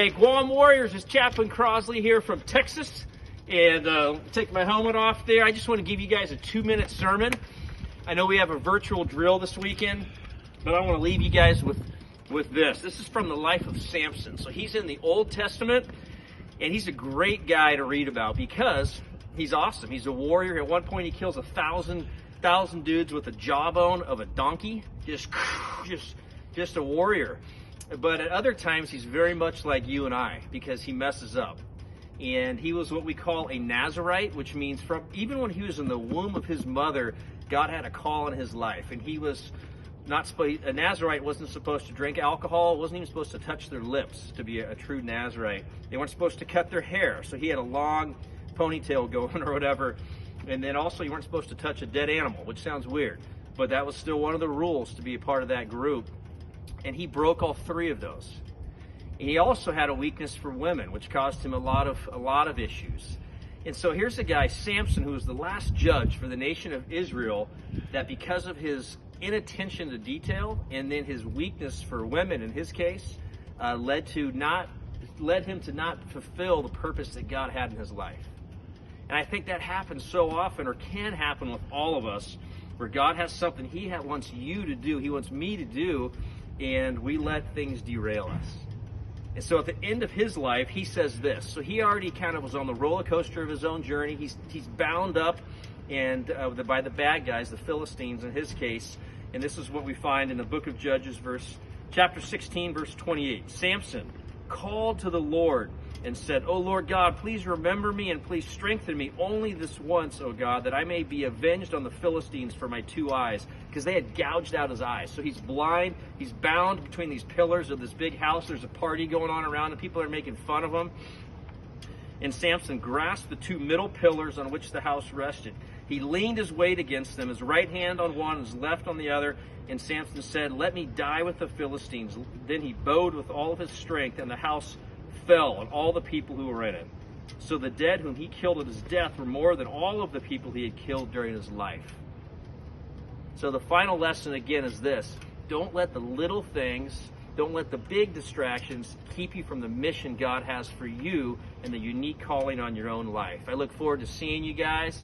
Hey, Guam Warriors, it's Chaplain Crosley here from Texas. And take my helmet off there. I just want to give you guys a 2-minute sermon. I know we have a virtual drill this weekend, but I want to leave you guys with this. This is from the life of Samson. So he's in the Old Testament, and he's a great guy to read about because he's awesome. He's a warrior. At one point, he kills 1,000 dudes with a jawbone of a donkey. Just a warrior. But at other times, he's very much like you and I because he messes up. And he was what we call a Nazarite, which means from even when he was in the womb of his mother, God had a call in his life. And he was not supposed, a Nazarite wasn't supposed to drink alcohol, wasn't even supposed to touch their lips to be a true Nazarite. They weren't supposed to cut their hair, so he had a long ponytail going or whatever. And then also you weren't supposed to touch a dead animal, which sounds weird, but that was still one of the rules to be a part of that group. And he broke all 3 of those. And he also had a weakness for women, which caused him a lot of issues. And so here's a guy, Samson, who was the last judge for the nation of Israel, that because of his inattention to detail and then his weakness for women in his case, led him to not fulfill the purpose that God had in his life. And I think that happens so often, or can happen with all of us, where God has something he wants you to do, he wants me to do, and we let things derail us. And so at the end of his life, he says this. So he already kind of was on the roller coaster of his own journey. He's bound up and by the bad guys, the Philistines in his case. And this is what we find in the book of Judges, chapter 16, verse 28. Samson called to the Lord and said, "O Lord God, please remember me and please strengthen me only this once, O God, that I may be avenged on the Philistines for my 2 eyes." Because they had gouged out his eyes. So he's blind. He's bound between these pillars of this big house. There's a party going on around and people are making fun of him. And Samson grasped the 2 middle pillars on which the house rested. He leaned his weight against them, his right hand on one, his left on the other. And Samson said, "Let me die with the Philistines." Then he bowed with all of his strength, and the house fell on all the people who were in it. So the dead whom he killed at his death were more than all of the people he had killed during his life. So the final lesson again is this: don't let the little things, don't let the big distractions keep you from the mission God has for you and the unique calling on your own life. I look forward to seeing you guys.